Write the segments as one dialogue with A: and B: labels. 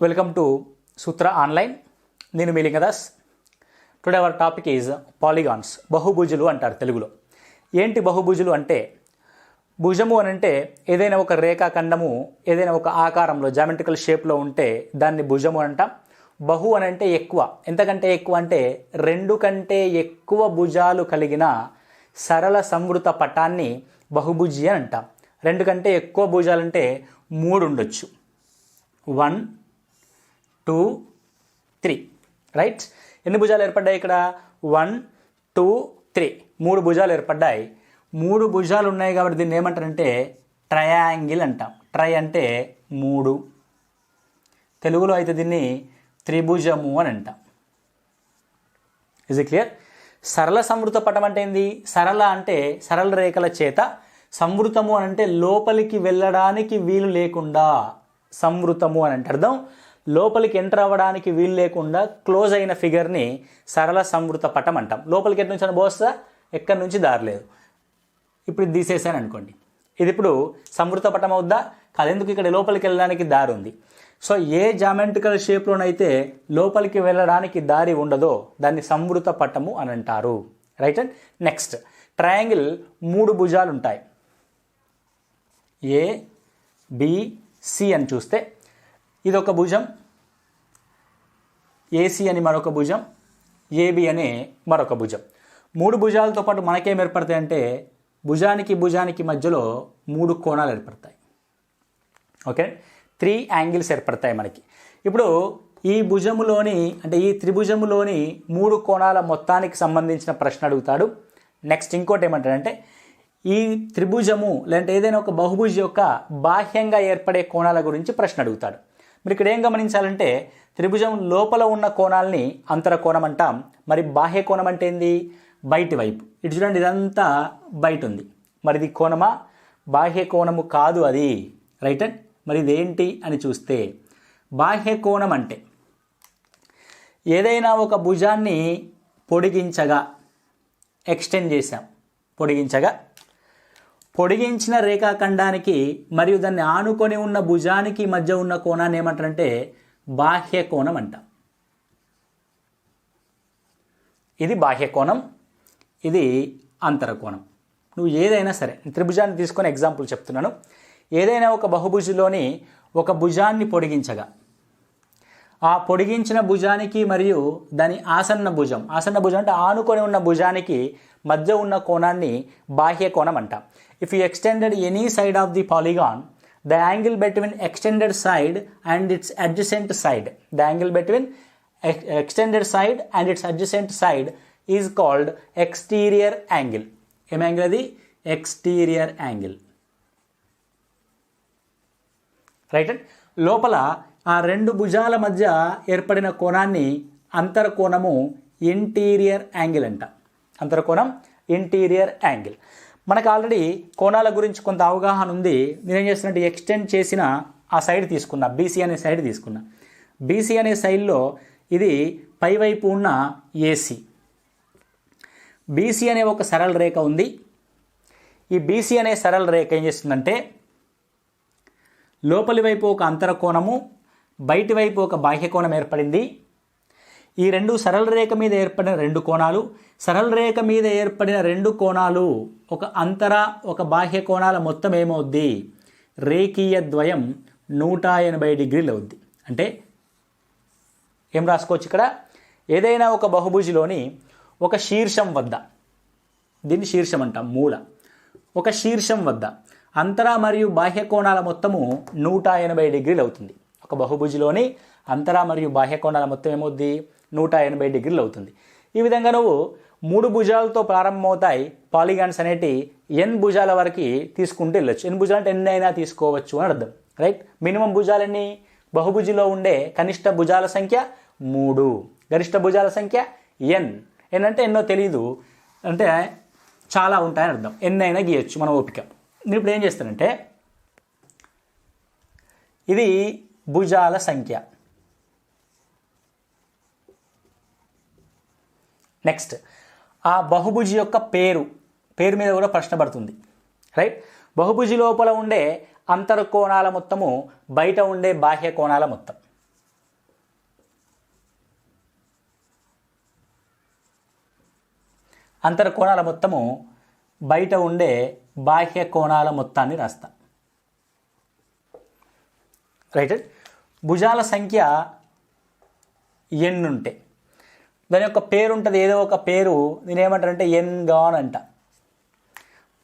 A: Welcome to Sutra online. నేను మీ Lingadas. Today our topic is polygons. బహుభుజులు అంటారు తెలుగులో. ఏంటి బహుభుజులు అంటే, భుజము అని అంటే ఏదైనా ఒక రేఖాఖండము ఏదైనా ఒక ఆకారంలో జామెట్రికల్ షేప్లో ఉంటే దాన్ని భుజము అంటాం. బహు అని అంటే ఎక్కువ. ఎంతకంటే ఎక్కువ అంటే రెండు కంటే ఎక్కువ భుజాలు కలిగిన సరళ సంవృత పటాన్ని బహుభుజి అని అంటాం. రెండు కంటే ఎక్కువ భుజాలంటే మూడు ఉండొచ్చు. 1, 2, 3 రైట్. ఎన్ని భుజాలు ఏర్పడ్డాయి ఇక్కడ? 1, 2, 3 మూడు భుజాలు ఏర్పడ్డాయి. మూడు భుజాలు ఉన్నాయి కాబట్టి దీన్ని ఏమంటారంటే ట్రయాంగిల్ అంటాం. ట్రై అంటే మూడు, తెలుగులో అయితే దీన్ని త్రిభుజము అని అంటాం. Is it clear? సరళ సంవృత పటం అంటే ఏంది? సరళ అంటే సరళ రేఖల చేత, సంవృతము అని అంటే లోపలికి వెళ్ళడానికి వీలు లేకుండా, సంవృతము అని అంటే అర్థం లోపలికి ఎంటర్ అవ్వడానికి వీలు లేకుండా క్లోజ్ అయిన ఫిగర్ని సరళ సంవృత పటం అంటాం. లోపలికి ఎటు నుంచి అని పోస్తా, ఎక్కడి నుంచి దారి లేదు. ఇప్పుడు ఇది తీసేసాను అనుకోండి, ఇది ఇప్పుడు సంవృత పటం అవుద్దా? కాదు. ఎందుకు? ఇక్కడ లోపలికి వెళ్ళడానికి దారి ఉంది. సో ఏ జామెట్రికల్ షేప్లోనైతే లోపలికి వెళ్ళడానికి దారి ఉండదో దాన్ని సంవృత పటము అని అంటారు. రైట్. అండ్ నెక్స్ట్, ట్రయాంగిల్ మూడు భుజాలు ఉంటాయి. ఏ, బి, సి అని చూస్తే ఇది ఒక భుజం, ఏసి అని మరొక భుజం, ఏబి అనే మరొక భుజం. మూడు భుజాలతో పాటు మనకేం ఏర్పడతాయి అంటే భుజానికి భుజానికి మధ్యలో మూడు కోణాలు ఏర్పడతాయి. ఓకే, 3 యాంగిల్స్ ఏర్పడతాయి మనకి. ఇప్పుడు ఈ భుజములోని అంటే ఈ త్రిభుజములోని మూడు కోణాల మొత్తానికి సంబంధించిన ప్రశ్న అడుగుతాడు. నెక్స్ట్ ఇంకోటి ఏమంటాడంటే ఈ త్రిభుజము లేదంటే ఏదైనా ఒక బహుభుజి యొక్క బాహ్యంగా ఏర్పడే కోణాల గురించి ప్రశ్న అడుగుతాడు. మీరు ఇక్కడ ఏం గమనించాలంటే త్రిభుజం లోపల ఉన్న కోణాలని అంతర కోణం అంటాం. మరి బాహ్య కోణం అంటే ఏంది? బయటి వైపు. ఇటు చూడండి, ఇదంతా బయట ఉంది. మరి ఇది కోణమా? బాహ్య కోణము కాదు అది. రైట్. అండ్ మరి ఇదేంటి అని చూస్తే బాహ్య కోణం అంటే ఏదైనా ఒక భుజాన్ని పొడిగించగా, ఎక్స్టెండ్ చేసాం, పొడిగించిన రేఖాఖండానికి మరియు దాన్ని ఆనుకొని ఉన్న భుజానికి మధ్య ఉన్న కోణాన్ని ఏమంటారంటే బాహ్య కోణం అంటాం. ఇది బాహ్య కోణం, ఇది అంతర కోణం. నువ్వు ఏదైనా సరే, త్రిభుజాన్ని తీసుకొని ఎగ్జాంపుల్ చెప్తున్నాను. ఏదైనా ఒక బహుభుజిలోని ఒక భుజాన్ని పొడిగించగా ఆ పొడిగించిన భుజానికి మరియు దాని ఆసన్న భుజం అంటే ఆనుకొని ఉన్న భుజానికి మధ్య ఉన్న కోణాన్ని బాహ్య కోణం అంటాం. If you extended any side of the polygon, the angle between extended side and it's adjacent side, the angle between extended side and it's adjacent side is called exterior angle. ఏం యాంగిల్ అది? Exterior angle. Right. And లోపల ఆ రెండు భుజాల మధ్య ఏర్పడిన కోణాన్ని అంతర కోణము ఇంటీరియర్ యాంగిల్ అంట. అంతర కోణం ఇంటీరియర్ యాంగిల్. మనకు ఆల్రెడీ కోణాల గురించి కొంత అవగాహన ఉంది. నేనేం చేస్తున్నట్టు ఎక్స్టెండ్ చేసిన ఆ సైడ్ తీసుకున్నా, బీసీ అనే సైడ్ తీసుకున్నా. బీసీ అనే సైడ్లో ఇది పైవైపు ఉన్న ఏసీ. బీసీ అనే ఒక సరళ రేఖ ఉంది. ఈ బీసీ అనే సరళ రేఖ ఏం చేస్తుందంటే లోపలి వైపు ఒక అంతర కోణము, బయటి వైపు ఒక బాహ్య కోణం ఏర్పడింది. ఈ రెండు సరళ రేఖ మీద ఏర్పడిన రెండు కోణాలు, సరళ రేఖ మీద ఏర్పడిన రెండు కోణాలు ఒక అంతర ఒక బాహ్య కోణాల మొత్తం ఏమవుద్ది? రేఖీయ ద్వయం 180 డిగ్రీలు అవుద్ది. అంటే ఏం రాసుకోవచ్చు ఇక్కడ? ఏదైనా ఒక బహుభుజిలోని ఒక శీర్షం వద్ద, దీన్ని శీర్షం అంటాం, మూల, ఒక శీర్షం వద్ద అంతర మరియు బాహ్య కోణాల మొత్తము 180 డిగ్రీలు అవుతుంది. ఒక బహుభుజిలోని అంతర మరియు బాహ్య కోణాల మొత్తం ఏమవుద్ది? 180 డిగ్రీలు అవుతుంది. ఈ విధంగా నువ్వు మూడు భుజాలతో ప్రారంభమవుతాయి పాలిగాన్స్ అనేటి n భుజాల వరకు తీసుకుంటూ వెళ్ళొచ్చు. n భుజాలు అంటే ఎన్ని అయినా తీసుకోవచ్చు అని అర్థం. రైట్. మినిమం భుజాలన్నీ బహుభుజిలో ఉండే కనిష్ట భుజాల సంఖ్య 3, గరిష్ట భుజాల సంఖ్య n. n అంటే ఎన్నో తెలీదు, అంటే చాలా ఉంటాయని అర్థం. ఎన్ని అయినా గీయచ్చు మన ఓపిక. నేను ఇప్పుడు ఏం చేస్తానంటే ఇది భుజాల సంఖ్య. నెక్స్ట్, ఆ బహుభుజి యొక్క పేరు మీద కూడా ప్రశ్న పడుతుంది. రైట్. బహుభుజి లోపల ఉండే అంతర కోణాల మొత్తము బయట ఉండే బాహ్య కోణాల మొత్తం. అంతర కోణాల మొత్తము బయట ఉండే బాహ్య కోణాల మొత్తాన్ని రాస్తా. రైట్. భుజాల సంఖ్య ఎన్ ఉంటే దాని యొక్క పేరు ఉంటుంది, ఏదో ఒక పేరు. దీని ఏమంటారంటే ఎన్ గాన్ అంట.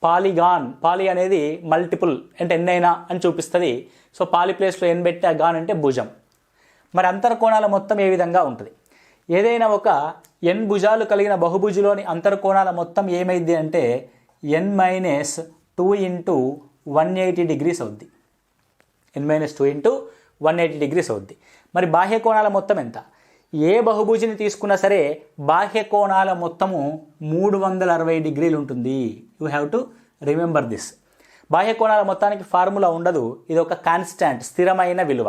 A: పాలిగాన్, పాలి అనేది మల్టిపుల్ అంటే ఎన్నైనా అని చూపిస్తుంది. సో పాలి ప్లేస్లో ఎన్ పెట్టి ఆ గాన్ అంటే భుజం. మరి అంతర కోణాల మొత్తం ఏ విధంగా ఉంటుంది? ఏదైనా ఒక ఎన్ భుజాలు కలిగిన బహుభుజిలోని అంతర కోణాల మొత్తం ఏమైంది అంటే n-2 ఇంటూ 180 డిగ్రీస్ అవుద్ది. n-2 ఇంటూ 180 డిగ్రీస్ అవుద్ది. మరి బాహ్య కోణాల మొత్తం ఎంత? ఏ బహుభుజిని తీసుకున్నా సరే బాహ్య కోణాల మొత్తము 360 డిగ్రీలు ఉంటుంది. You have to remember this. బాహ్య కోణాల మొత్తానికి ఫార్ములా ఉండదు, ఇది ఒక కాన్స్టాంట్, స్థిరమైన విలువ.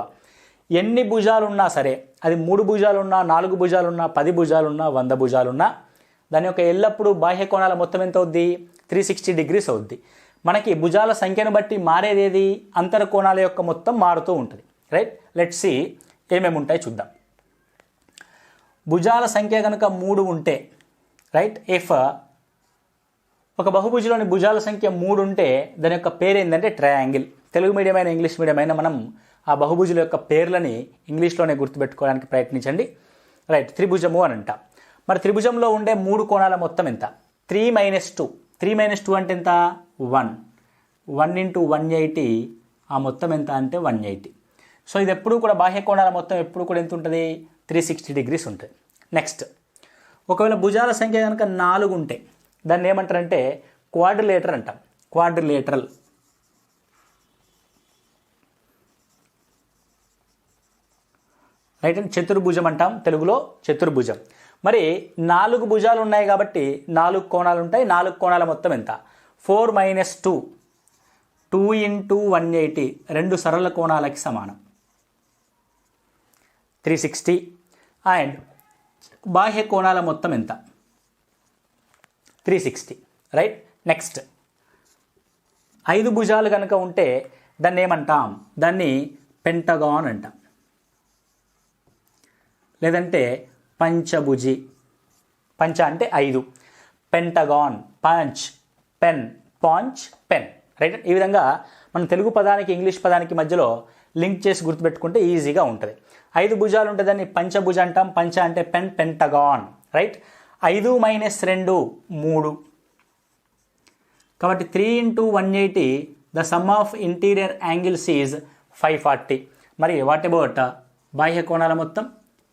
A: ఎన్ని భుజాలు ఉన్నా సరే, అది 3 భుజాలున్నా, 4 భుజాలున్నా, 10 భుజాలున్నా, 100 భుజాలున్నా, దాని యొక్క ఎల్లప్పుడూ బాహ్య కోణాల మొత్తం ఎంత అవుద్ది? 360 డిగ్రీస్ అవుద్ది. మనకి భుజాల సంఖ్యను బట్టి మారేదేది? అంతర కోణాల యొక్క మొత్తం మారుతూ ఉంటుంది. రైట్. లెట్స్ సీ ఏమేమి ఉంటాయి చూద్దాం. భుజాల సంఖ్య కనుక 3 ఉంటే, రైట్, ఇఫ్ ఒక బహుభుజిలోని భుజాల సంఖ్య 3 ఉంటే దాని యొక్క పేరు ఏంటంటే ట్రయాంగిల్. తెలుగు మీడియం అయినా ఇంగ్లీష్ మీడియం అయినా మనం ఆ బహుభుజుల యొక్క పేర్లని ఇంగ్లీష్లోనే గుర్తుపెట్టుకోవడానికి ప్రయత్నించండి. రైట్. త్రిభుజము అని అంట. మరి త్రిభుజంలో ఉండే 3 కోణాల మొత్తం ఎంత? 3-2. 3-2 అంటే ఎంత? 1. 1 ఇంటూ 180, ఆ మొత్తం ఎంత అంటే 180. సో ఇది ఎప్పుడు కూడా బాహ్య కోణాల మొత్తం ఎప్పుడు కూడా ఎంత ఉంటుంది? 360 డిగ్రీస్ ఉంటుంది. నెక్స్ట్, ఒకవేళ భుజాల సంఖ్య కనుక 4 ఉంటే దాన్ని ఏమంటారంటే క్వాడ్రిలేటర్ అంటాం. క్వాడ్రిలేటరల్. రైట్. అండ్ చతుర్భుజం అంటాం తెలుగులో, చతుర్భుజం. మరి 4 భుజాలు ఉన్నాయి కాబట్టి 4 కోణాలు ఉంటాయి. 4 కోణాల మొత్తం ఎంత? 4-2, 2 ఇంటూ 180, 2 సరళ కోణాలకి సమానం, 360. అండ్ బాహ్య కోణాల మొత్తం ఎంత? 360. రైట్. నెక్స్ట్, 5 భుజాలు కనుక ఉంటే దాన్ని ఏమంటాం? దాన్ని పెంటగాన్ అంటాం, లేదంటే పంచభుజి. పంచ అంటే 5, పెంటగాన్, పంచ్, పెన్, పాంచ్, పెన్. రైట్. ఈ విధంగా మనం తెలుగు పదానికి ఇంగ్లీష్ పదానికి మధ్యలో లింక్ చేసి గుర్తుపెట్టుకుంటే ఈజీగా ఉంటుంది. 5 భుజాలు ఉంటే దాన్ని పంచభుజ అంటాం. పంచ అంటే పెన్, పెంటగాన్. రైట్. 5 - 2 3. కాబట్టి 3 into 180, the sum of interior angles is 540. మరి వాట్ అబౌట్ బాహ్య కోణాల మొత్తం?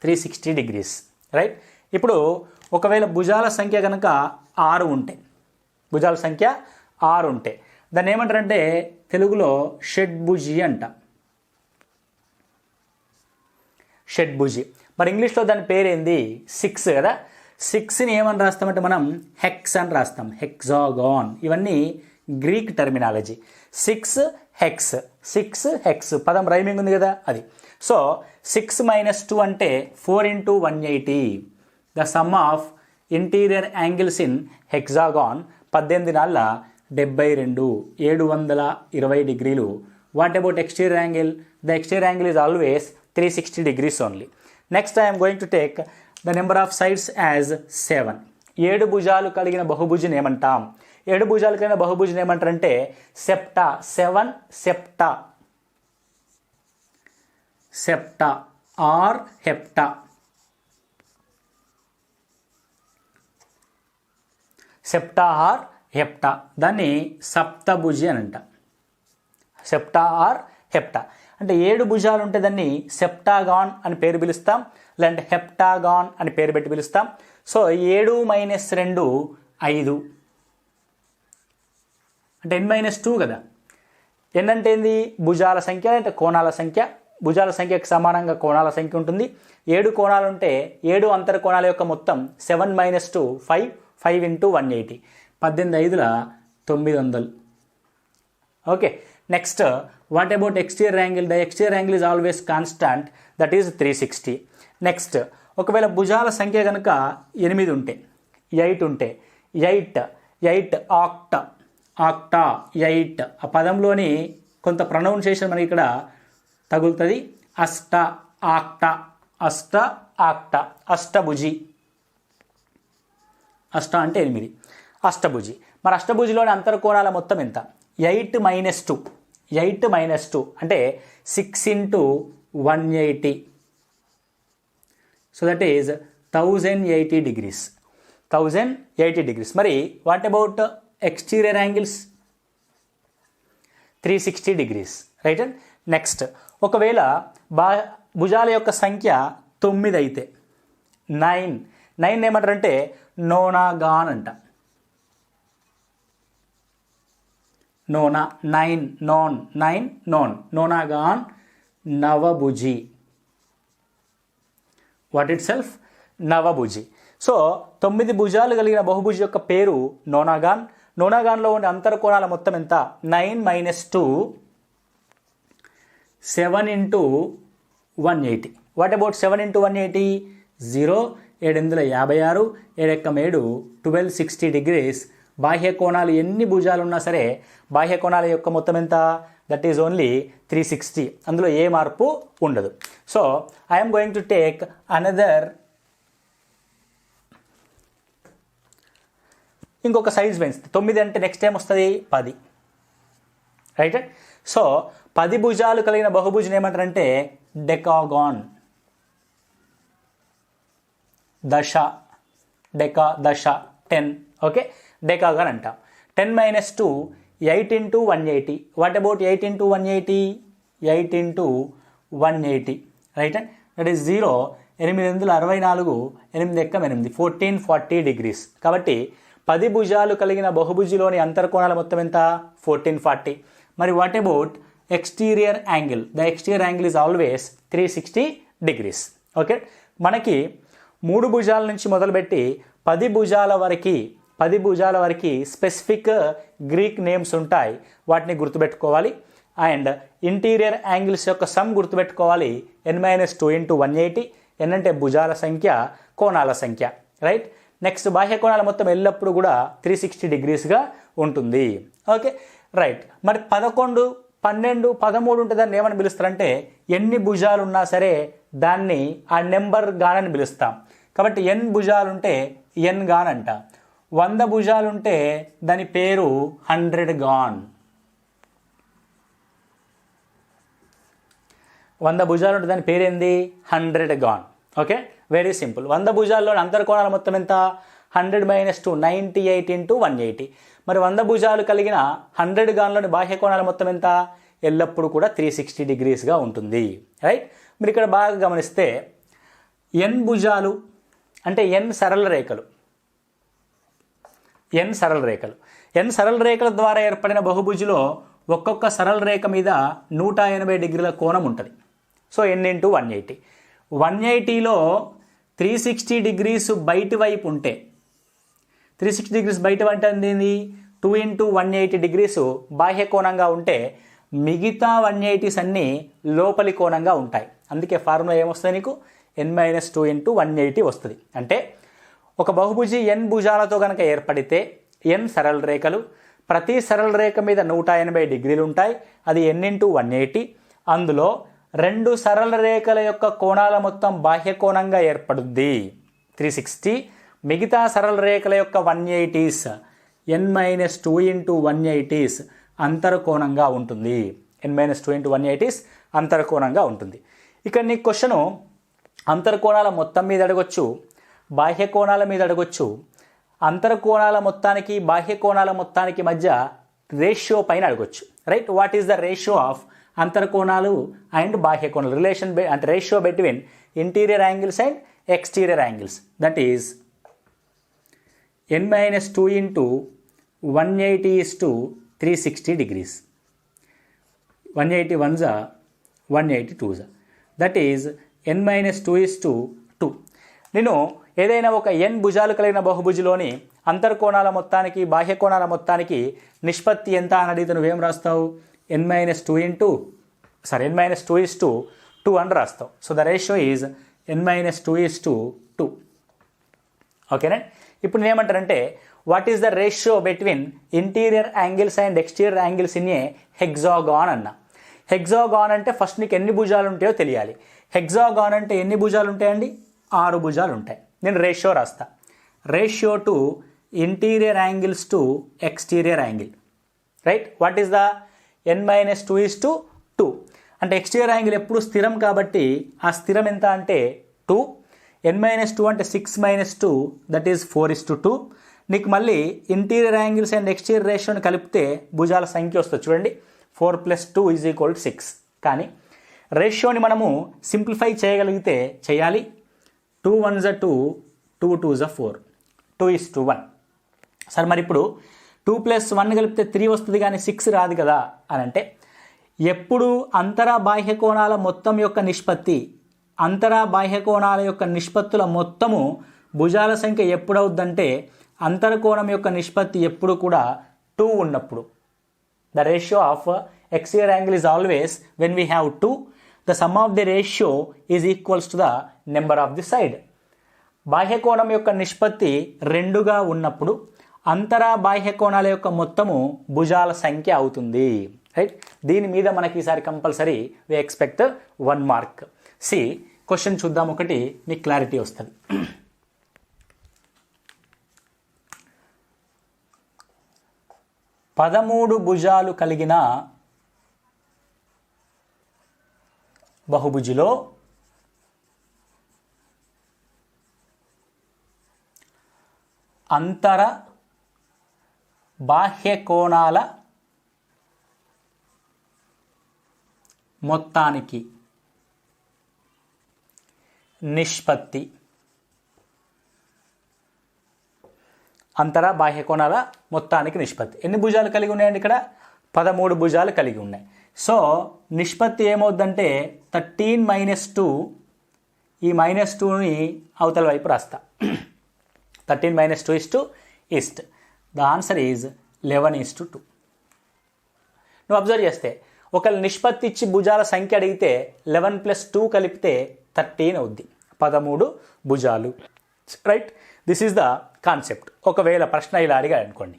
A: 360 డిగ్రీస్. రైట్. ఇప్పుడు ఒకవేళ భుజాల సంఖ్య కనుక 6 ఉంటే, భుజాల సంఖ్య 6 ఉంటే దాన్ని ఏమంటారంటే తెలుగులో షడ్భుజి అంట. షడ్భుజి. మరి ఇంగ్లీష్లో దాని పేరేంది? 6 కదా. 6ని ఏమని రాస్తామంటే మనం హెక్స్ అని రాస్తాం, హెక్సాగాన్. ఇవన్నీ గ్రీక్ టర్మినాలజీ. 6 హెక్స్, 6 హెక్స్ పదం రైమింగ్ ఉంది కదా, అది. సో 6 - 2 అంటే 4 into 180, the sum of interior angles in hexagon 18×72, 720 డిగ్రీలు. What about exterior angle? The exterior angle is always 360 degrees only. Next I am going to take the number of sides as 7. 7 భుజాలు కలిగిన బహుభుజిని ఏమంటాం? 7 భుజాలు కలిగిన బహుభుజిని ఏమంటారంటే septa. 7 septa, septa or hepta. Septa or hepta. దాన్ని సప్తభుజి అని అంట. సెప్టా ఆర్ హెప్టా అంటే 7 భుజాలు ఉంటే దాన్ని సెప్టాగాన్ అని పేరు పిలుస్తాం, లేదంటే హెప్టాగాన్ అని పేరు పెట్టి పిలుస్తాం. సో 7 - 2 5 అంటే n-2 కదా. n అంటే ఏంది? భుజాల సంఖ్య అంటే కోణాల సంఖ్య. భుజాల సంఖ్యకు సమానంగా కోణాల సంఖ్య ఉంటుంది. 7 కోణాలు ఉంటే 7 అంతర కోణాల యొక్క మొత్తం 7 - 2 5, 5 into 180, 18,900. Okay. Next, what about exterior angle? The exterior angle is always constant, that is 360. Next, ఒకవేళ భుజాల సంఖ్య కనుక 8 ఉంటే, 8 ఉంటే, 8 ఆక్టా, ఆక్టా 8. ఆ పదంలోని కొంత ప్రొనౌన్సియేషన్ మనకి ఇక్కడ తగులుతుంది. అష్ట ఆక్టా, అష్ట ఆక్టా, అష్టభుజి. అష్ట అంటే 8, అష్టభుజి. మరి అష్టభుజిలోని అంతర్కోణాల మొత్తం ఎంత? 8 - 2, 8 - 2 అంటే 6 × 180. So that is 1080 degrees. 1080 degrees. మరి what about exterior angles? 360 degrees, right. Next, ఒకవేళ భుజాల యొక్క సంఖ్య 9 అయితే 9 ఏమంటారంటే నోనాగాన్ అంట. నోనాగాన్ నవభుజి. What itself? నవభుజి. సో 9 భుజాలు కలిగిన బహుభుజి యొక్క పేరు నోనాగాన్. నోనాగాన్లో ఉండే అంతర్కోణాల మొత్తం ఎంత? 9 - 2, 7 × 180. What about 7 × 180? 0, 756, 7 1260 degrees. బాహ్య కోణాలు ఎన్ని భుజాలు ఉన్నా సరే బాహ్య కోణాల యొక్క మొత్తం ఎంత? That is only 360. అందులో ఏ మార్పు ఉండదు. So I'm going to take another ఇంకొక సైజ్ పెంచుతుంది. 9 అంటే నెక్స్ట్ ఏం వస్తుంది? 10, రైట్. సో 10 భుజాలు కలిగిన బహుభుజిని ఏమంటారంటే డెకాగాన్. దశ 10. ఓకే, డెకాగాన్ అంటాం. 10 - 2, 8 × 180. What about 8 × 180? 8 × 180, right. That is 0, 864, 8 8, 1440 degrees. కాబట్టి 10 భుజాలు కలిగిన బహుభుజిలోని అంతర్కోణాల మొత్తం ఎంత? 1440. మరి what about exterior angle? The exterior angle is always 360 degrees. Okay, మనకి 3 భుజాల నుంచి మొదలుపెట్టి 10 భుజాల వరకు స్పెసిఫిక్ గ్రీక్ నేమ్స్ ఉంటాయి. వాటిని గుర్తుపెట్టుకోవాలి. అండ్ ఇంటీరియర్ యాంగిల్స్ యొక్క సమ్ గుర్తుపెట్టుకోవాలి. n - 2 × 180. n అంటే భుజాల సంఖ్య, కోణాల సంఖ్య, రైట్. నెక్స్ట్, బాహ్య కోణాల మొత్తం ఎల్లప్పుడూ కూడా 360 degreesగా ఉంటుంది. Okay, right. మరి 11, 12, 13 ఉంటే దాన్ని ఏమని పిలుస్తారంటే ఎన్ని భుజాలు ఉన్నా సరే దాన్ని ఆ నెంబర్ గానని పిలుస్తాం. కాబట్టి n భుజాలుంటే n గాన్ అంట. 100 భుజాలుంటే దాని పేరు 100 గాన్. 100 భుజాలుంటే దాని పేరేంది? 100 గాన్. Okay, very simple. 100 భుజాల్లోని అంతర్కోణాల మొత్తం ఎంత? 100 - 2, 98 × 180. మరి 100 భుజాలు కలిగిన 100 గాన్లోని బాహ్య కోణాల మొత్తం ఎంత? ఎల్లప్పుడూ కూడా 360 degreesగా ఉంటుంది, రైట్. మీరు ఇక్కడ బాగా గమనిస్తే n భుజాలు అంటే n సరళ రేఖలు. n సరళ రేఖల ద్వారా ఏర్పడిన బహుభుజిలో ఒక్కొక్క సరళ రేఖ మీద 180 డిగ్రీల కోణం ఉంటుంది. So n × 180. 180లో 360 degrees బయటి వైపు ఉంటే 360 degrees బయట అంటే 2 × 180 degrees బాహ్య కోణంగా ఉంటే మిగతా 180s అన్నీ లోపలి కోణంగా ఉంటాయి. అందుకే ఫార్ములా ఏమొస్తుంది నీకు? n - 2 × 180 వస్తుంది. అంటే ఒక బహుభుజి n భుజాలతో కనుక ఏర్పడితే n సరళ రేఖలు, ప్రతి సరళ రేఖ మీద 180 డిగ్రీలు ఉంటాయి. అది n × 180. అందులో 2 సరళ రేఖల యొక్క కోణాల మొత్తం బాహ్య కోణంగా ఏర్పడుద్ది 360. మిగతా సరళ రేఖల యొక్క 180s n - 2 × 180s అంతర్కోణంగా ఉంటుంది. n - 2 × 180s అంతర్కోణంగా ఉంటుంది. ఇక్కడ నీ క్వశ్చను అంతర్కోణాల మొత్తం మీద అడగొచ్చు, బాహ్య కోణాల మీద అడగొచ్చు. అంతర్కోణాల మొత్తానికి బాహ్య కోణాల మొత్తానికి మధ్య రేషియో పైన అడగొచ్చు, right. What is the ratio of అంతర్కోణాలు అండ్ బాహ్య కోణాలు? రిలేషన్ అంటే ratio between interior angles and exterior angles. That is n - 2 × 180 = 360 degrees. 180 ones are 180 twos. That is n - 2 = 2. నేను ఏదైనా ఒక n భుజాలు కలిగిన బహుభుజిలోని అంతర్కోణాల మొత్తానికి బాహ్య కోణాల మొత్తానికి నిష్పత్తి ఎంత అని అడిగితే నువ్వేం రాస్తావు? n - 2 = 2 అని రాస్తావు. So the ratio is n - 2 = 2. ఓకేనా? ఇప్పుడు నేనేమంటానంటే what is the ratio between interior angles and exterior angles in a hexagon అన్న. హెగ్జాగాన్ అంటే ఫస్ట్ నీకు ఎన్ని భుజాలు ఉంటాయో తెలియాలి. హెగ్జాగాన్ అంటే ఎన్ని భుజాలు ఉంటాయండి? 6 భుజాలు ఉంటాయి. నేను రేషియో రాస్తా. Ratio to interior angles to exterior angle. Right, what is the n-2:2. అంటే ఎక్స్టీరియర్ యాంగిల్ ఎప్పుడు స్థిరం కాబట్టి ఆ స్థిరం ఎంత అంటే 2. n-2 అంటే 6 - 2 దట్ ఈజ్ 4:2. నీకు మళ్ళీ ఇంటీరియర్ యాంగిల్స్ అండ్ ఎక్స్టీరియర్ రేషియోని కలిపితే భుజాల సంఖ్య వస్తుంది చూడండి, 4 + 2 = 6. కానీ రేషియోని మనము సింప్లిఫై చేయగలిగితే చేయాలి. 2 × 1 = 2, 2 × 2 = 4, 2:1. సరే, మరి ఇప్పుడు 2 + 1 కలిపితే 3 వస్తుంది కానీ 6 రాదు కదా అని అంటే, ఎప్పుడు అంతరా బాహ్య కోణాల మొత్తం యొక్క నిష్పత్తి, అంతరా బాహ్య కోణాల యొక్క నిష్పత్తుల మొత్తము భుజాల సంఖ్య ఎప్పుడవుద్దంటే అంతరకోణం యొక్క నిష్పత్తి ఎప్పుడు కూడా 2 ఉన్నప్పుడు. The ratio of exterior angle is always when we have 2. The sum of the ratio is equals to the number of the side. బాహ్య కోణం యొక్క నిష్పత్తి 2గా ఉన్నప్పుడు అంతరా బాహ్య కోణాల యొక్క మొత్తము భుజాల సంఖ్య అవుతుంది. రైట్, దీని మీద మనకి ఈసారి compulsory we expect 1 mark. C question చూద్దాం, ఒకటి మీకు క్లారిటీ వస్తుంది. 13 భుజాలు కలిగిన బహుభుజిలో అంతర బాహ్య కోణాల మొత్తానికి నిష్పత్తి, అంతర బాహ్య కోణాల మొత్తానికి నిష్పత్తి ఎన్ని భుజాలు కలిగి ఉన్నాయండి? ఇక్కడ 13 భుజాలు కలిగి ఉన్నాయి. సో నిష్పత్తి ఏమవుద్దంటే 13 - 2, ఈ -2ని అవతల వైపు రాస్తా. 13 - 2 = ఈస్ట్. The answer is 11:2. నువ్వు అబ్జర్వ్ చేస్తే ఒకవేళ నిష్పత్తి ఇచ్చి భుజాల సంఖ్య అడిగితే 11 + 2 కలిపితే 13 అవుద్ది, 13 భుజాలు. Right, this is the concept. ఒకవేళ ప్రశ్న ఇలా అడిగాడు అనుకోండి,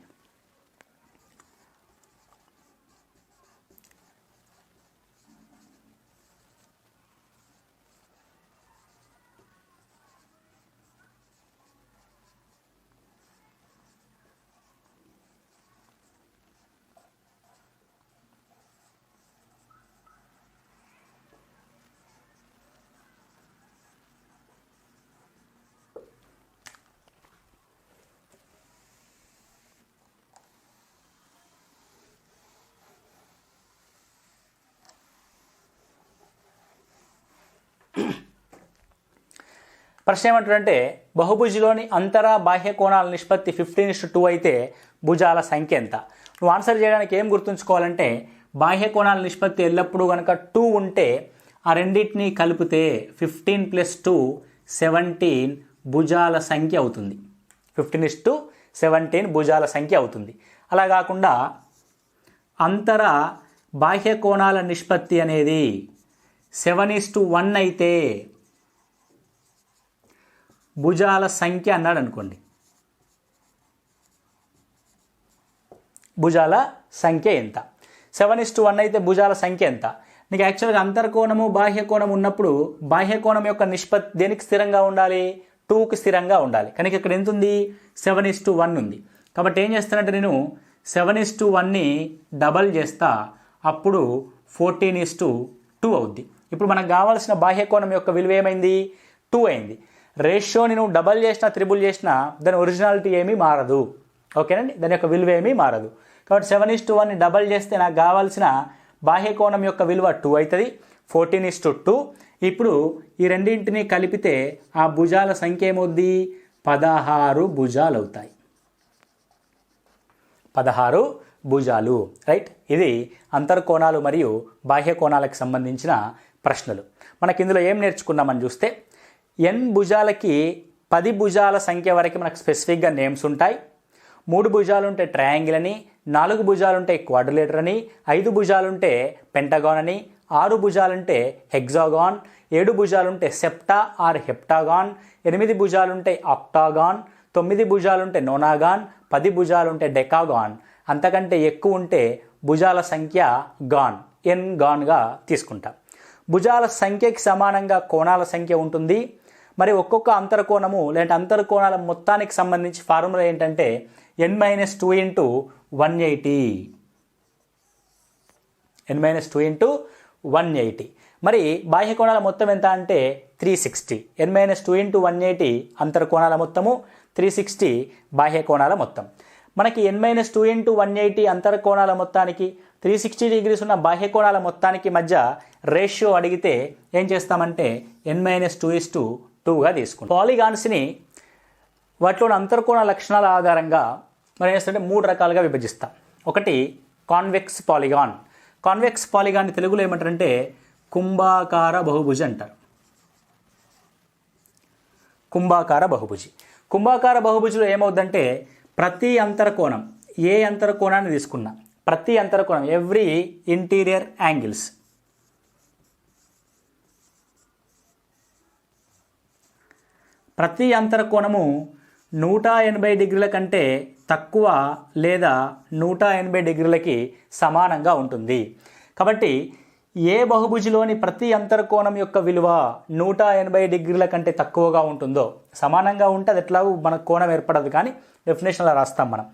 A: ప్రశ్న ఏమంటారంటే బహుభుజిలోని అంతర బాహ్య కోణాల నిష్పత్తి 15:2 అయితే భుజాల సంఖ్య ఎంత? నువ్వు ఆన్సర్ చేయడానికి ఏం గుర్తుంచుకోవాలంటే బాహ్య కోణాల నిష్పత్తి ఎల్లప్పుడూ కనుక 2 ఉంటే ఆ రెండింటిని కలిపితే 15 + 2 17 భుజాల సంఖ్య అవుతుంది. 15:17 భుజాల సంఖ్య అవుతుంది. అలా కాకుండా అంతర బాహ్య కోణాల నిష్పత్తి అనేది 7:1 అయితే భుజాల సంఖ్య అన్నాడు అనుకోండి, భుజాల సంఖ్య ఎంత? 7:1 అయితే భుజాల సంఖ్య ఎంత? నీకు యాక్చువల్గా అంతర్కోణము బాహ్య కోణం ఉన్నప్పుడు బాహ్య కోణం యొక్క నిష్పత్తి దేనికి స్థిరంగా ఉండాలి? 2కి స్థిరంగా ఉండాలి. కనుక ఇక్కడ ఎంత ఉంది? 7:1 ఉంది. కాబట్టి ఏం చేస్తానంటే నేను 7:1ని డబల్ చేస్తా, అప్పుడు 14:2 అవుద్ది. ఇప్పుడు మనకు కావాల్సిన బాహ్య కోణం యొక్క విలువ ఏమైంది? 2 అయింది. రేషియోని నువ్వు డబల్ చేసినా త్రిబుల్ చేసినా దాని ఒరిజినాలిటీ ఏమీ మారదు. ఓకేనండి, దాని యొక్క విలువ ఏమీ మారదు. కాబట్టి 7:1ని డబల్ చేస్తే నాకు కావాల్సిన బాహ్య కోణం యొక్క విలువ 2 అవుతుంది, 14:2. ఇప్పుడు ఈ రెండింటిని కలిపితే ఆ భుజాల సంఖ్య ఏమవుద్ది? 16 భుజాలు అవుతాయి. 16 భుజాలు. రైట్, ఇది అంతర్కోణాలు మరియు బాహ్య కోణాలకు సంబంధించిన ప్రశ్నలు. మనకి ఇందులో ఏం నేర్చుకున్నామని చూస్తే n భుజాలకి 10 భుజాల సంఖ్య వరకు మనకు స్పెసిఫిక్గా నేమ్స్ ఉంటాయి. 3 భుజాలుంటే ట్రయాంగిల్ అని, 4 భుజాలుంటే క్వాడ్రిలేటర్ అని, 5 భుజాలుంటే పెంటగాన్ అని, 6 భుజాలుంటే హెక్సాగాన్, 7 భుజాలుంటే సెప్టా ఆర్ హెప్టాగాన్, 8 భుజాలుంటే ఆక్టాగాన్, 9 భుజాలుంటే నోనాగాన్, 10 భుజాలుంటే డెకాగాన్. అంతకంటే ఎక్కువ ఉంటే భుజాల సంఖ్య గాన్, n గాన్గా తీసుకుంటాం. భుజాల సంఖ్యకి సమానంగా కోణాల సంఖ్య ఉంటుంది. మరి ఒక్కొక్క అంతర్కోణము లేదంటే అంతర్కోణాల మొత్తానికి సంబంధించి ఫార్ములా ఏంటంటే n-2 ఇంటూ 180. n-2 into 180. మరి బాహ్య కోణాల మొత్తం ఎంత అంటే 360. n-2 ఇంటూ 180 అంతర్కోణాల మొత్తము, 360 బాహ్య కోణాల మొత్తం. మనకి n-2 ఇంటూ 180 అంతర్కోణాల మొత్తానికి 360 డిగ్రీస్ ఉన్న బాహ్య కోణాల మొత్తానికి మధ్య రేషియో అడిగితే ఏం చేస్తామంటే n-2:2గా తీసుకుంటాం. పాలిగాన్స్ని వాటిలోని అంతర్కోణ లక్షణాల ఆధారంగా మనం ఏం చేస్తామంటే 3 రకాలుగా విభజిస్తాం. ఒకటి కాన్వెక్స్ పాలిగాన్. కాన్వెక్స్ పాలిగాన్ని తెలుగులో ఏమంటారంటే కుంభాకార బహుభుజి అంటారు. కుంభాకార బహుభుజి. కుంభాకార బహుభుజిలో ఏమవుద్దంటే ప్రతి అంతర్కోణం, ఏ అంతర్కోణాన్ని తీసుకున్నా ప్రతి అంతర్కోణం ఎవ్రీ ఇంటీరియర్ యాంగిల్స్ ప్రతి అంతర్కోణము 180 డిగ్రీల కంటే తక్కువ లేదా 180 డిగ్రీలకి సమానంగా ఉంటుంది. కాబట్టి ఏ బహుభుజిలోని ప్రతి అంతర్కోణం యొక్క విలువ 180 డిగ్రీల కంటే తక్కువగా ఉంటుందో, సమానంగా ఉంటే అది ఎట్లా మన కోణం ఏర్పడదు కానీ డెఫినేషన్లో రాస్తాం మనం.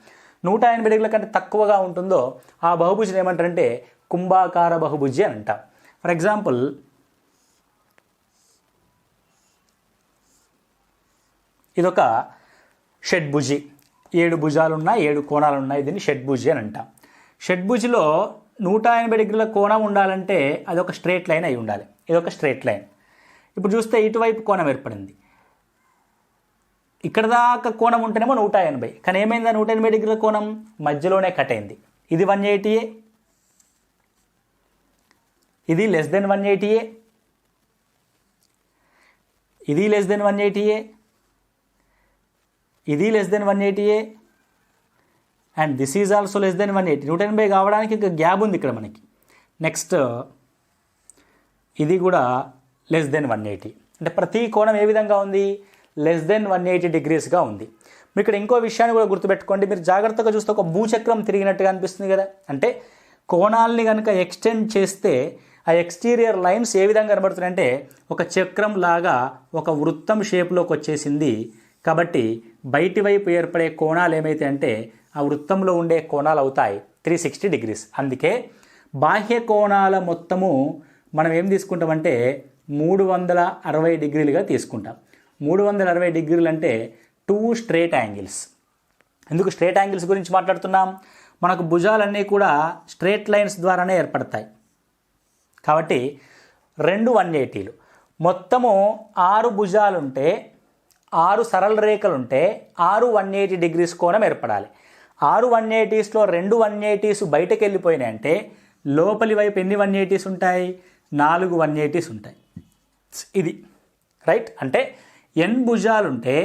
A: 180 డిగ్రీల కంటే తక్కువగా ఉంటుందో ఆ బహుభుజిని ఏమంటారంటే కుంభాకార బహుభుజి అని అంటాం. ఫర్ ఎగ్జాంపుల్ ఇదొక షడ్భుజి, 7 భుజాలున్నాయి, 7 కోణాలు ఉన్నాయి. దీన్ని షడ్భుజి అని అంటాం. షడ్భుజిలో 180 డిగ్రీల కోణం ఉండాలంటే అది ఒక స్ట్రేట్ లైన్ అయి ఉండాలి. ఇది ఒక స్ట్రేట్ లైన్. ఇప్పుడు చూస్తే ఇటువైపు కోణం ఏర్పడింది. ఇక్కడ దాకా కోణం ఉంటేనేమో 180, కానీ ఏమైందా 180 డిగ్రీల కోణం మధ్యలోనే కట్ అయింది. ఇది 180ఏ, ఇది లెస్ దెన్ 180ఏ, ఇది లెస్ దెన్ 180ఏ, ఇది లెస్ దెన్ 180ఏ, and this is also less than 180. 180 కావడానికి ఇంకా గ్యాప్ ఉంది ఇక్కడ మనకి. నెక్స్ట్ ఇది కూడా లెస్ దెన్ 180. అంటే ప్రతి కోణం ఏ విధంగా ఉంది? లెస్ దెన్ 180 డిగ్రీస్గా ఉంది. మీరు ఇక్కడ ఇంకో విషయాన్ని కూడా గుర్తుపెట్టుకోండి. మీరు జాగ్రత్తగా చూస్తే ఒక భూచక్రం తిరిగినట్టుగా అనిపిస్తుంది కదా. అంటే కోణాలని కనుక ఎక్స్టెండ్ చేస్తే ఆ ఎక్స్టీరియర్ లైన్స్ ఏ విధంగా కనబడుతున్నాయంటే ఒక చక్రం లాగా ఒక వృత్తం షేప్లోకి వచ్చేసింది. కాబట్టి బయటి వైపు ఏర్పడే కోణాలు ఏమైతే అంటే ఆ వృత్తంలో ఉండే కోణాలు అవుతాయి 360 డిగ్రీస్. అందుకే బాహ్య కోణాల మొత్తము మనం ఏం తీసుకుంటామంటే 360 డిగ్రీలుగా తీసుకుంటాం. 360 డిగ్రీలు అంటే 2 స్ట్రేట్ యాంగిల్స్. ఎందుకు స్ట్రేట్ యాంగిల్స్ గురించి మాట్లాడుతున్నాం? మనకు భుజాలన్నీ కూడా స్ట్రేట్ లైన్స్ ద్వారానే ఏర్పడతాయి. కాబట్టి 2 180లు. మొత్తము 6 భుజాలుంటే 6 సరళ రేఖలుంటే 6 180 డిగ్రీస్ కోణం ఏర్పడాలి. 6 180స్లో 2 180s బయటకు వెళ్ళిపోయినాయి అంటే లోపలి వైపు ఎన్ని 180s ఉంటాయి? 4 180s ఉంటాయి. ఇది రైట్. అంటే n భుజాలుంటే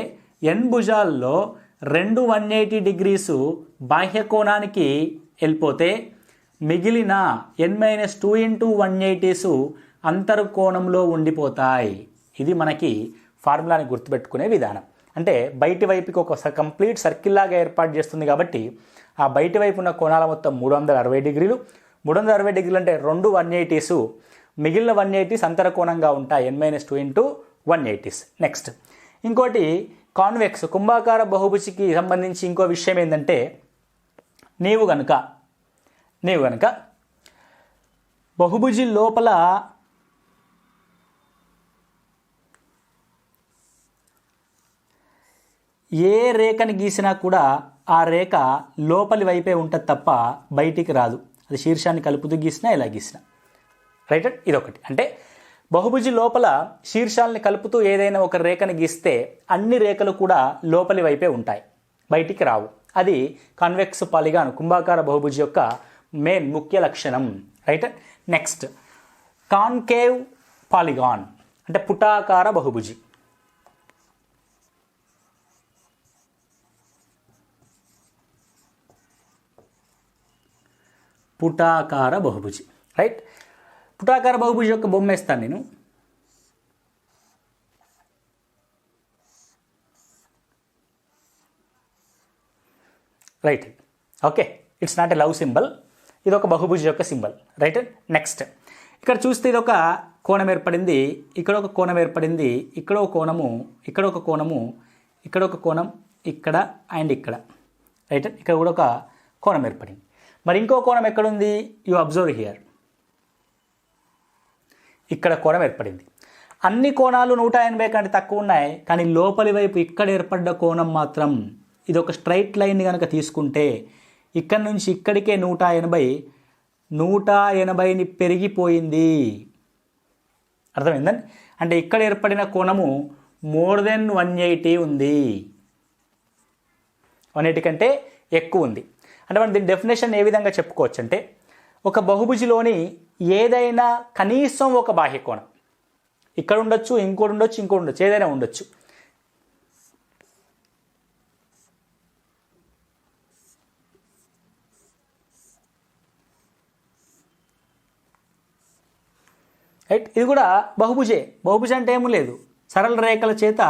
A: n భుజాల్లో 2 180 డిగ్రీసు బాహ్య కోణానికి వెళ్ళిపోతే మిగిలిన n-2 ఇంటూ 180s అంతర్కోణంలో ఉండిపోతాయి. ఇది మనకి ఫార్ములాని గుర్తుపెట్టుకునే విధానం. అంటే బయటి వైపుకి ఒక కంప్లీట్ సర్కిల్ లాగా ఏర్పాటు చేస్తుంది. కాబట్టి ఆ బయటి వైపు ఉన్న కోణాల మొత్తం 360 డిగ్రీలు. 360 డిగ్రీలు అంటే 2 180s, మిగిలిన 180s అంతర్కోణంగా ఉంటాయి n-2 ఇంటూ 180s. నెక్స్ట్ ఇంకోటి కాన్వెక్స్ కుంభాకార బహుభుజికి సంబంధించి ఇంకో విషయం ఏంటంటే నీవు గనుక బహుభుజి లోపల ఏ రేఖని గీసినా కూడా ఆ రేఖ లోపలి వైపే ఉంటుంది తప్ప బయటికి రాదు. అది శీర్షాన్ని కలుపుతూ గీసినా ఇలా గీసినా రైట్. ఇదొకటి. అంటే బహుభుజి లోపల శీర్షాలని కలుపుతూ ఏదైనా ఒక రేఖని గీస్తే అన్ని రేఖలు కూడా లోపలి వైపే ఉంటాయి, బయటికి రావు. అది కాన్వెక్స్ పాలిగాన్ కుంభాకార బహుభుజి యొక్క మెయిన్ ముఖ్య లక్షణం రైట్. నెక్స్ట్ కాన్కేవ్ పాలిగాన్ అంటే పుటాకార బహుభుజి. పుటాకార బహుభుజి రైట్. పుటాకార బహుభుజి యొక్క బొమ్మ వేస్తాను నేను. Right. Okay, it's not a love symbol, ఇది ఒక బహుభుజి యొక్క సింబల్ రైట్. నెక్స్ట్ ఇక్కడ చూస్తే ఇది ఒక కోణం ఏర్పడింది, ఇక్కడ ఒక కోణం ఏర్పడింది, ఇక్కడ ఒక కోణము, ఇక్కడ ఒక కోణము, ఇక్కడ ఒక కోణం, ఇక్కడ అండ్ ఇక్కడ, రైట్. ఇక్కడ కూడా ఒక కోణం ఏర్పడింది. మరి ఇంకో కోణం ఎక్కడుంది? యు అబ్జర్వ్ హియర్, ఇక్కడ కోణం ఏర్పడింది. అన్ని కోణాలు 180 కంటే తక్కువ ఉన్నాయి, కానీ లోపలి వైపు ఇక్కడ ఏర్పడ్డ కోణం మాత్రం, ఇది ఒక స్ట్రైట్ లైన్ కనుక తీసుకుంటే ఇక్కడి నుంచి ఇక్కడికే 180ని పెరిగిపోయింది. అర్థమైందండి? అంటే ఇక్కడ ఏర్పడిన కోణము మోర్ దెన్ 180 ఉంది, 180 కంటే ఎక్కువ ఉంది. అంటే మనం దీని డెఫినేషన్ ఏ విధంగా చెప్పుకోవచ్చు అంటే, ఒక బహుభుజిలోని ఏదైనా కనీసం ఒక బాహ్య కోణం, ఇక్కడ ఉండొచ్చు, ఇంకోటి ఉండొచ్చు, ఇంకోటి ఉండొచ్చు, ఏదైనా ఉండొచ్చు, రైట్. ఇది కూడా బహుభుజే. బహుభుజ అంటే ఏమీ లేదు, సరళ రేఖల చేత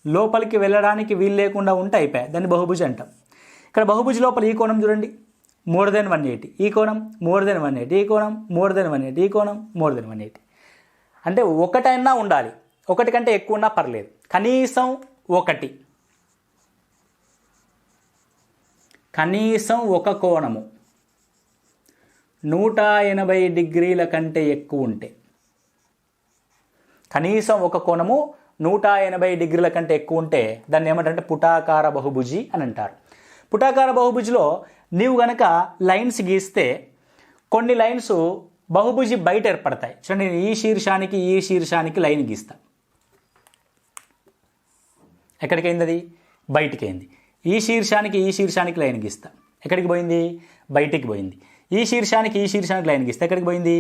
A: లోపలికి వెళ్ళడానికి వీలు లేకుండా ఉంటే అయిపోయాయి, దాన్ని బహుభుజ అంటాం. ఇక్కడ బహుభుజ లోపల ఈ కోణం చూడండి, మోర్ దెన్ 180, ఈ కోణం మోర్ దెన్ 180, ఈ కోణం మోర్ దెన్ 180, ఈ కోణం మోర్ దెన్ 180. అంటే ఒకటైనా ఉండాలి, ఒకటి కంటే ఎక్కువ ఉన్నా పర్లేదు, కనీసం ఒకటి, కనీసం ఒక కోణము 180 డిగ్రీల కంటే ఎక్కువ ఉంటే, కనీసం ఒక కోణము 180 డిగ్రీల కంటే ఎక్కువ ఉంటే దాన్ని ఏమంటారంటే పుటాకార బహుభుజి అని అంటారు. పుటాకార బహుభుజిలో నీవు గనక లైన్స్ గీస్తే కొన్ని లైన్స్ బహుభుజి బయట ఏర్పడతాయి. చూడండి, నేను ఈ శీర్షానికి లైన్ గీస్తా, ఎక్కడికి అయింది? అది బయటికి అయింది. ఈ శీర్షానికి లైన్ గీస్తా, ఎక్కడికి పోయింది? బయటికి పోయింది. ఈ శీర్షానికి లైన్ గీస్తా, ఎక్కడికి పోయింది?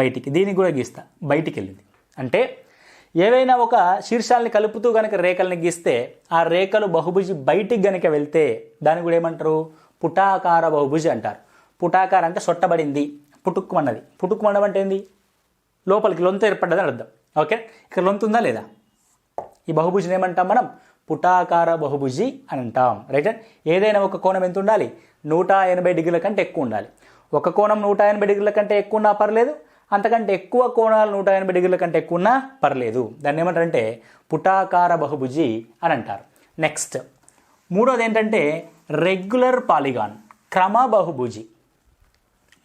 A: బయటికి. దీనికి కూడా గీస్తా, బయటికి వెళ్ళింది. అంటే ఏవైనా ఒక శీర్షాలని కలుపుతూ కనుక రేఖల్ని గీస్తే ఆ రేఖలు బహుభుజి బయటికి గనక వెళ్తే దాన్ని కూడా ఏమంటారు? పుటాకార బహుభుజి అంటారు. పుటాకార అంటే సొట్టబడింది, పుటుక్కుమన్నది. పుటుక్కుమన్నది అంటే ఏంది? లోపలికి లొంతు ఏర్పడ్డది అని అర్థం. ఓకే, ఇక్కడ లొంతు ఉందా లేదా? ఈ బహుభుజిని ఏమంటాం మనం? పుటాకార బహుభుజి అని అంటాం, రైట్. ఏదైనా ఒక కోణం ఎంత ఉండాలి? 180 డిగ్రీల కంటే ఎక్కువ ఉండాలి. ఒక కోణం 180 డిగ్రీల కంటే ఎక్కువ ఉన్నా పర్లేదు, అంతకంటే ఎక్కువ కోణాలు 180 డిగ్రీల కంటే ఎక్కువ ఉన్నా పర్లేదు. దాన్ని ఏమంటారంటే పుటాకార బహుభుజి అని అంటారు. నెక్స్ట్ మూడోది ఏంటంటే రెగ్యులర్ పాలిగాన్, క్రమ బహుభుజి.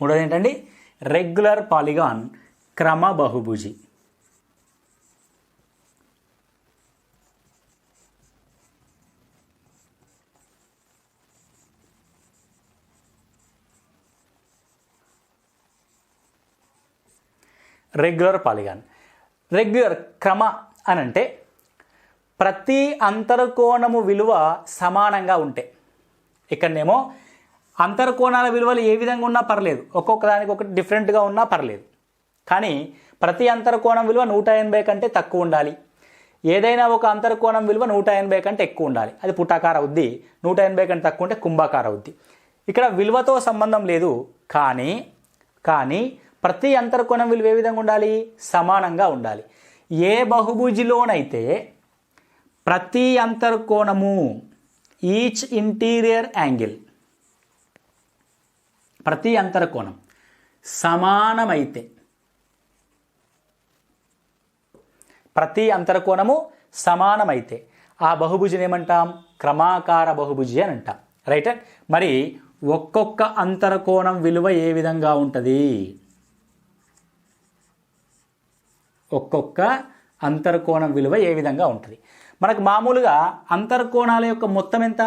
A: మూడోది ఏంటండి? రెగ్యులర్ పాలిగాన్, క్రమ బహుభుజి. Regular polygon. రెగ్యులర్ క్రమ అని అంటే ప్రతి అంతర్కోణము విలువ సమానంగా ఉంటే. ఇక్కడనేమో అంతర్కోణాల విలువలు ఏ విధంగా ఉన్నా పర్లేదు, ఒక్కొక్క దానికి ఒకటి డిఫరెంట్గా ఉన్నా పర్లేదు, కానీ ప్రతి అంతర్కోణం విలువ 180 కంటే తక్కువ ఉండాలి. ఏదైనా ఒక అంతర్కోణం విలువ 180 కంటే ఎక్కువ ఉండాలి, అది పుటాకార అవుద్ది. 180 కంటే తక్కువ ఉంటే కుంభాకార అవుద్ది. ఇక్కడ విలువతో సంబంధం లేదు, కానీ ప్రతి అంతర్కోణం విలువ ఏ విధంగా ఉండాలి? సమానంగా ఉండాలి. ఏ బహుభుజిలోనైతే ప్రతి అంతర్కోణము, ఈచ్ ఇంటీరియర్ యాంగిల్, ప్రతి అంతర్కోణం సమానమైతే, ప్రతి అంతర్కోణము సమానమైతే ఆ బహుభుజిని ఏమంటాం? క్రమాకార బహుభుజి అని అంటాం, రైట్. మరి ఒక్కొక్క అంతర్కోణం విలువ ఏ విధంగా ఉంటుంది? ఒక్కొక్క అంతర్కోణం విలువ ఏ విధంగా ఉంటుంది? మనకు మామూలుగా అంతర్కోణాల యొక్క మొత్తం ఎంత?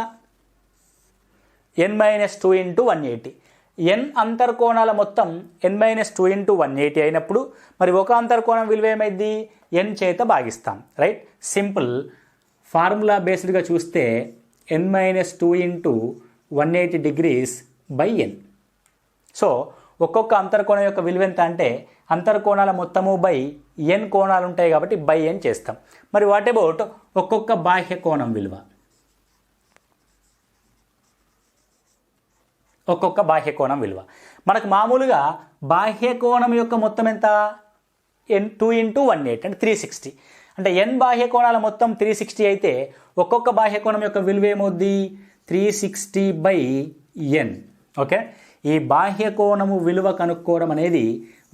A: n-2 × 180. n అంతర్కోణాల మొత్తం n-2 × 180 అయినప్పుడు మరి ఒక అంతర్కోణం విలువ ఏమైంది? n చేత భాగిస్తాం, రైట్. సింపుల్ ఫార్ములా బేస్డ్గా చూస్తే n-2 × 180 degrees by n. So ఒక్కొక్క అంతర్కోణం యొక్క విలువ ఎంత అంటే అంతర్కోణాల మొత్తము బై n కోణాలు ఉంటాయి కాబట్టి బై n చేస్తాం. మరి వాట్ అబౌట్ ఒక్కొక్క బాహ్య కోణం విలువ? ఒక్కొక్క బాహ్య కోణం విలువ మనకు మామూలుగా బాహ్య కోణం యొక్క మొత్తం ఎంత? 2 × 180 అంటే 360. అంటే n బాహ్య కోణాల మొత్తం 360 అయితే ఒక్కొక్క బాహ్య కోణం యొక్క విలువ ఏమవుద్ది? 360/n. ఓకే, ఈ బాహ్య కోణము విలువ కనుక్కోవడం అనేది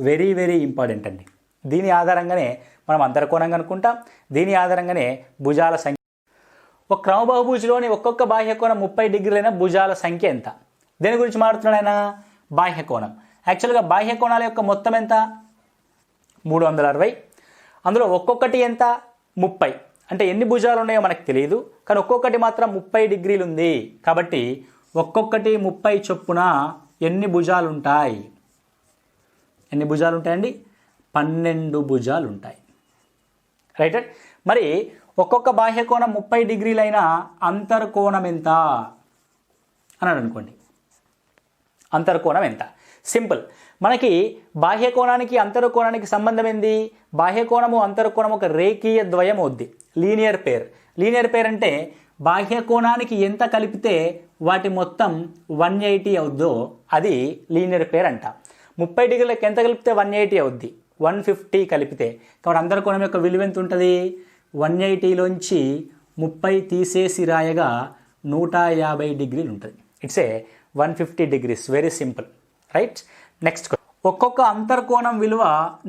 A: వెరీ వెరీ ఇంపార్టెంట్ అండి. దీని ఆధారంగానే మనం అంతర్కోణం కనుక్కుంటాం. దీని ఆధారంగానే భుజాల సంఖ్య. ఒక క్రమ బహుభుజిలోని ఒక్కొక్క బాహ్యకోణం 30 డిగ్రీలైన భుజాల సంఖ్య ఎంత? దేని గురించి మాట్లాడుతున్నాడు ఆయన? బాహ్యకోణం. యాక్చువల్గా బాహ్యకోణాల యొక్క మొత్తం ఎంత? 360. అందులో ఒక్కొక్కటి ఎంత? 30. అంటే ఎన్ని భుజాలు ఉన్నాయో మనకు తెలియదు, కానీ ఒక్కొక్కటి మాత్రం 30 డిగ్రీలు ఉంది. కాబట్టి ఒక్కొక్కటి 30 చొప్పున ఎన్ని భుజాలు ఉంటాయి? ఎన్ని భుజాలు ఉంటాయండి? 12 భుజాలు ఉంటాయి. రైట్. మరి ఒక్కొక్క బాహ్యకోణం 30 డిగ్రీలైన అంతర్కోణం ఎంత అని అనుకోండి. అంతర్కోణం ఎంత? సింపుల్. మనకి బాహ్యకోణానికి అంతర్కోణానికి సంబంధం ఏంది? బాహ్యకోణము అంతర్కోణం ఒక రేఖీయ ద్వయం అవుద్ది, లీనియర్ పేర్. లీనియర్ పేర్ అంటే బాహ్యకోణానికి ఎంత కలిపితే వాటి మొత్తం 180 అవుద్దో అది లీనియర్ పేర్ అంట. 30 డిగ్రీలకు ఎంత కలిపితే 180 అవుద్ది? 150 కలిపితే. కాబట్టి అంతర్కోణం యొక్క విలువ ఎంత ఉంటుంది? 180లోంచి 30 తీసేసి రాయగా 150 డిగ్రీలు ఉంటుంది. It's a 150 degrees. Very simple. Right. Next, ఒక్కొక్క అంతర్కోణం విలువ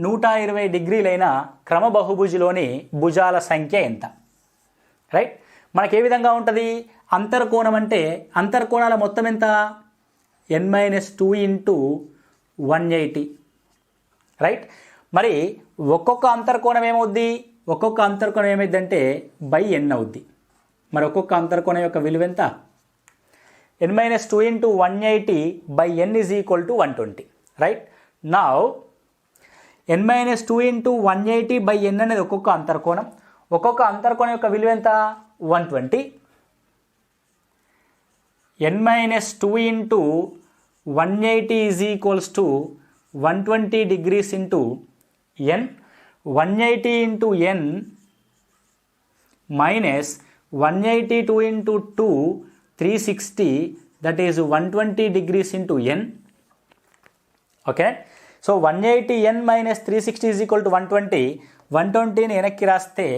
A: 120 డిగ్రీలైన క్రమ బహుభుజిలోని భుజాల సంఖ్య ఎంత? రైట్. మనకి ఏ విధంగా ఉంటుంది? అంతర్కోణం అంటే అంతర్కోణాల మొత్తం ఎంత? n-2 into 180. రైట్. మరి ఒక్కొక్క అంతర్కోణం ఏమవుద్ది? ఒక్కొక్క అంతర్కోణం ఏమైందంటే n అవుద్ది. మరి ఒక్కొక్క అంతర్కోణం యొక్క విలువ ఎంత? n-2 into 180 n is equal to 120. Right. Now n-2 into 180 n అనేది ఒక్కొక్క అంతర్కోణం. ఒక్కొక్క అంతర్కోణం యొక్క విలువ ఎంత? 120. n-2 into 180 is equals to 120 degrees into n. 180 into n minus 182 into 2, 360, that is 120 degrees into n. Okay. So 180n minus 360 is equal to 120. 120ని వెనక్కి రాస్తే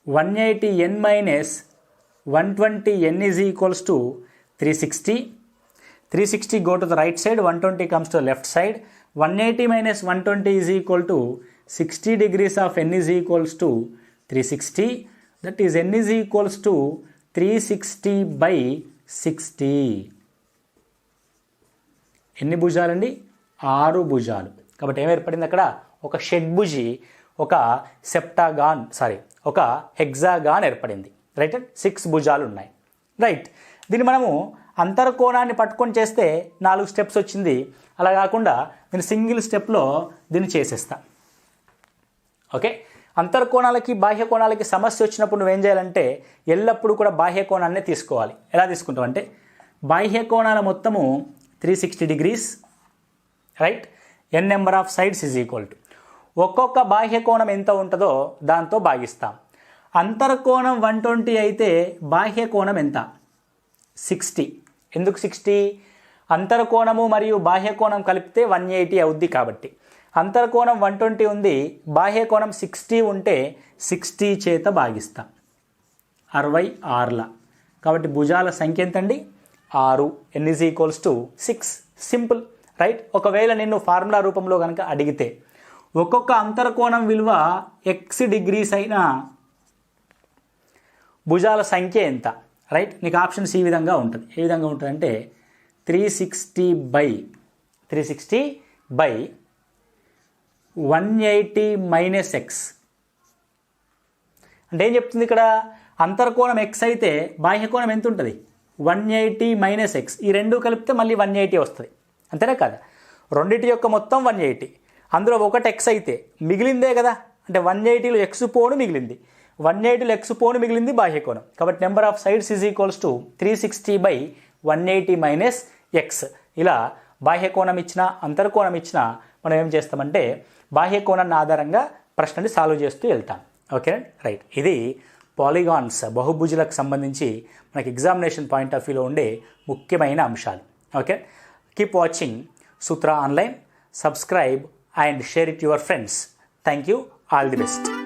A: 180n minus 120n is equals to 360. 360 go to the right side, 120 comes to the left side. 180 minus 120 is equal to 60 degrees of n is equals to 360. That is n is equals to 360 by 60. ఎన్ని భుజాలండి? 6 భుజాలు. కాబట్టి ఏం ఏర్పడింది అక్కడ? ఒక షడ్భుజి, ఒక సెప్టాగాన్, ఒక hexagon ఏర్పడింది. రైట్. 6 భుజాలు ఉన్నాయి. రైట్. దీన్ని మనము అంతర్కోణాన్ని పట్టుకొని చేస్తే 4 స్టెప్స్ వచ్చింది. అలా కాకుండా నేను సింగిల్ స్టెప్లో దీన్ని చేసేస్తా. ఓకే. అంతర్కోణాలకి బాహ్యకోణాలకి సమస్య వచ్చినప్పుడు నువ్వేం చేయాలంటే ఎల్లప్పుడూ కూడా బాహ్యకోణాన్ని తీసుకోవాలి. ఎలా తీసుకుంటావు అంటే బాహ్యకోణాల మొత్తము 360 degrees. Right. n number of sides is equal to ఒక్కొక్క బాహ్యకోణం ఎంత ఉంటుందో దాంతో భాగిస్తాం. అంతర్కోణం 120 అయితే బాహ్యకోణం ఎంత? 60. ఎందుకు 60? అంతర్కోణము మరియు బాహ్యకోణం కలిపితే 180 అవుద్ది. కాబట్టి అంతర్కోణం 120 ఉంది, బాహ్యకోణం 60 ఉంటే 60 చేత భాగిస్తాం. 66ల. కాబట్టి భుజాల సంఖ్య ఎంతండి? 6. n is equals to 6. Simple. Right. ఒకవేళ నిన్ను ఫార్ములా రూపంలో కనుక అడిగితే ఒక్కొక్క అంతర్కోణం విలువ x డిగ్రీస్ అయినా భుజాల సంఖ్య ఎంత? రైట్. నీకు ఆప్షన్స్ ఈ విధంగా ఉంటుంది. ఏ విధంగా ఉంటుంది అంటే 360 by 180 మైనస్ ఎక్స్. అంటే ఏం చెప్తుంది ఇక్కడ? అంతర్కోణం ఎక్స్ అయితే బాహ్యకోణం ఎంత ఉంటుంది? 180 మైనస్ ఎక్స్. ఈ రెండు కలిపితే మళ్ళీ 180 వస్తుంది. అంతేనా కదా? రెండింటి యొక్క మొత్తం 180. అందులో ఒకటి ఎక్స్ అయితే మిగిలిందే కదా. అంటే 180లో ఎక్స్ పోను మిగిలింది, 180లో ఎక్స్ పోను మిగిలింది బాహ్యకోణం. కాబట్టి number of sides is equals to 360 by 180 minus X. ఇలా బాహ్యకోణం ఇచ్చినా అంతర్కోణం ఇచ్చినా మనం ఏం చేస్తామంటే బాహ్యకోణాన్ని ఆధారంగా ప్రశ్నని సాల్వ్ చేస్తూ వెళ్తాం. ఓకే. రైట్. ఇది పాలిగాన్స్, బహుభుజులకు సంబంధించి మనకి ఎగ్జామినేషన్ పాయింట్ ఆఫ్ వ్యూలో ఉండే ముఖ్యమైన అంశాలు. Okay. Keep watching Sutra online. Subscribe and share it to your friends. Thank you. All the best.